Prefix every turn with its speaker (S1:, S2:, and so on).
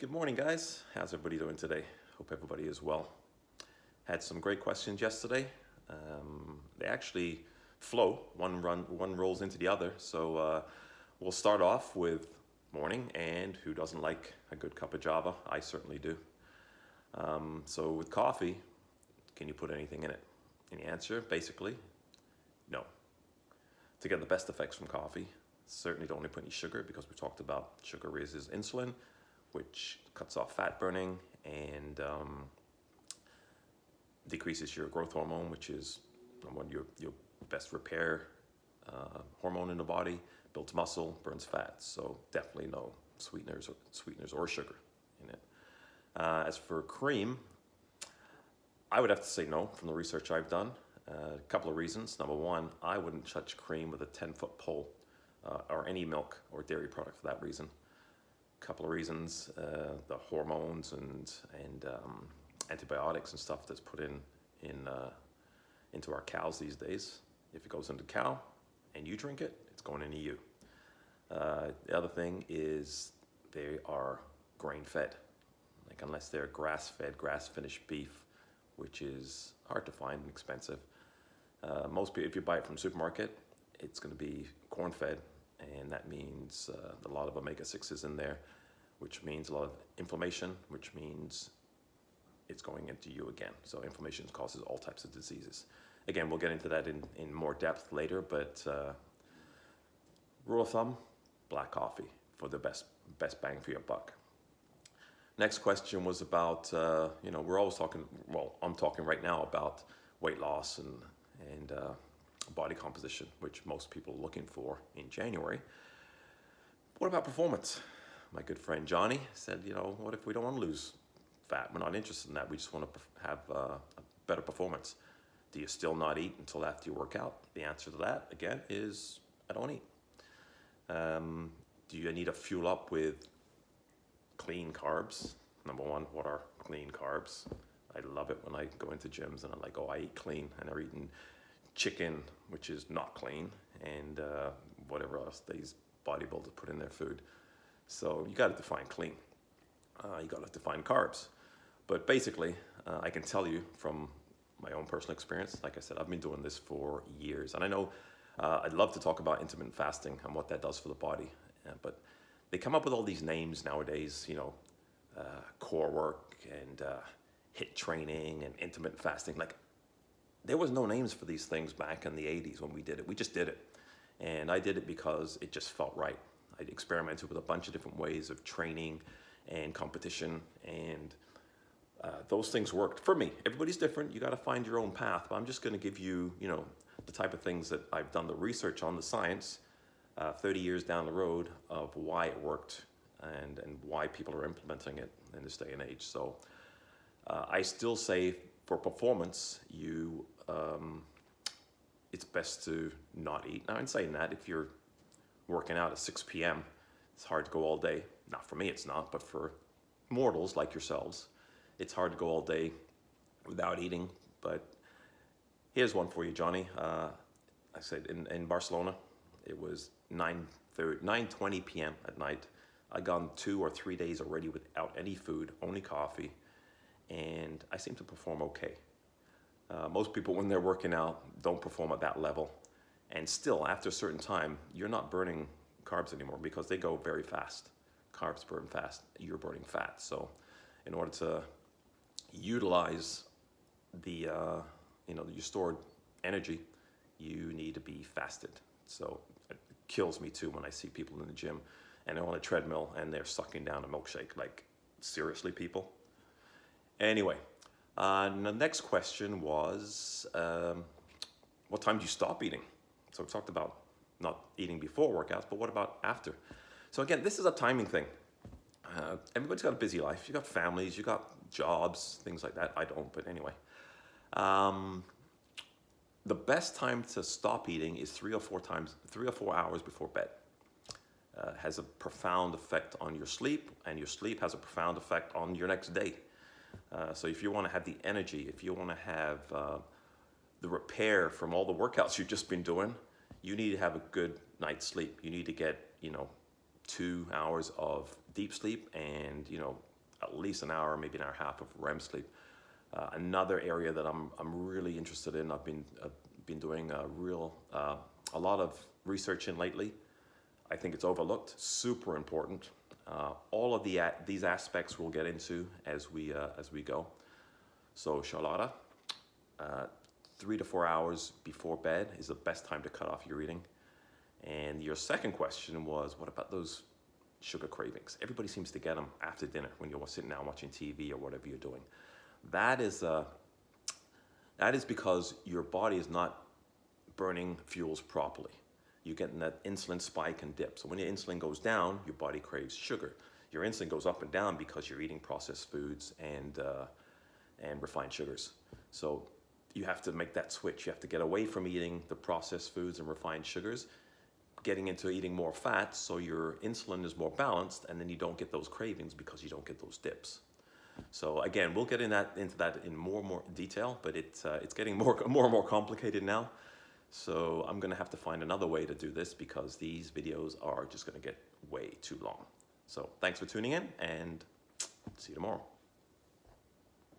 S1: Good morning, guys. How's everybody doing today? Hope everybody is well. Had some great questions yesterday. They actually flow. One rolls into the other. So we'll start off with morning, and who doesn't like a good cup of Java? I certainly do. So with coffee, can you put anything in it? And the answer, basically, no. To get the best effects from coffee, certainly don't want to put any sugar because we talked about sugar raises insulin, which cuts off fat burning and decreases your growth hormone, which is one of your best repair hormone in the body, builds muscle, burns fat. So definitely no sweeteners or sugar in it. As for cream, I would have to say no from the research I've done. A couple of reasons. Number one, I wouldn't touch cream with a 10-foot pole or any milk or dairy product for that reason. Couple of reasons: the hormones and antibiotics and stuff that's put into our cows these days. If it goes into cow and you drink it, it's going into you. The other thing is they are grain fed, like unless they're grass fed, grass finished beef, which is hard to find and expensive. Most people, if you buy it from the supermarket, it's going to be corn fed, and that means a lot of omega-6s in there, which means a lot of inflammation, which means it's going into you again. So inflammation causes all types of diseases. Again, we'll get into that in more depth later, but rule of thumb, black coffee for the best bang for your buck. Next question was about, we're always talking, well, I'm talking right now about weight loss and body composition, which most people are looking for in January. What about performance? My good friend Johnny said, what if we don't want to lose fat? We're not interested in that. We just want to have a better performance. Do you still not eat until after you work out? The answer to that, again, is I don't eat. Do you need to fuel up with clean carbs? Number one, what are clean carbs? I love it when I go into gyms and I'm like, I eat clean, and they're eating chicken, which is not clean, and whatever else these bodybuilders put in their food. So you got to define clean. You got to define carbs. But basically, I can tell you from my own personal experience, like I said, I've been doing this for years. And I know I'd love to talk about intermittent fasting and what that does for the body. But they come up with all these names nowadays, core work and HIIT training and intermittent fasting. Like, there was no names for these things back in the 80s when we did it. We just did it. And I did it because it just felt right. I experimented with a bunch of different ways of training and competition, and those things worked for me. Everybody's different. You got to find your own path. But I'm just going to give you, the type of things that I've done the research on, the science, 30 years down the road of why it worked and why people are implementing it in this day and age. So I still say for performance, it's best to not eat. Now, in saying that, if you're working out at 6 p.m., it's hard to go all day. Not for me, it's not, but for mortals like yourselves, it's hard to go all day without eating. But here's one for you, Johnny. I said in Barcelona, it was 9:20 p.m. at night. I'd gone 2 or 3 days already without any food, only coffee, and I seem to perform okay. Most people, when they're working out, don't perform at that level. And still, after a certain time, you're not burning carbs anymore because they go very fast. Carbs burn fast. You're burning fat. So in order to utilize your stored energy, you need to be fasted. So it kills me too when I see people in the gym and they're on a treadmill and they're sucking down a milkshake. Like, seriously, people? Anyway, the next question was, what time do you stop eating? So we talked about not eating before workouts, but what about after? So again, this is a timing thing. Everybody's got a busy life. You got families, you got jobs, things like that. I don't, but anyway. The best time to stop eating is 3 or 4 hours before bed. Has a profound effect on your sleep, and your sleep has a profound effect on your next day. So if you want to have the energy, if you want to have the repair from all the workouts you've just been doing, you need to have a good night's sleep. You need to get, 2 hours of deep sleep and, you know, at least an hour, maybe an hour and a half of REM sleep. Another area that I'm really interested in, I've been doing a lot of research in lately. I think it's overlooked, super important. All of these aspects we'll get into as we go. So Charlotta, 3 to 4 hours before bed is the best time to cut off your eating. And your second question was, what about those sugar cravings? Everybody seems to get them after dinner when you're sitting down watching TV or whatever you're doing. That is because your body is not burning fuels properly. You're getting that insulin spike and dip. So when your insulin goes down, your body craves sugar. Your insulin goes up and down because you're eating processed foods and refined sugars. So you have to make that switch. You have to get away from eating the processed foods and refined sugars, getting into eating more fats so your insulin is more balanced, and then you don't get those cravings because you don't get those dips. So again, we'll get into that in more detail, but it's getting more and more complicated now. So I'm gonna have to find another way to do this because these videos are just gonna get way too long. So thanks for tuning in, and see you tomorrow.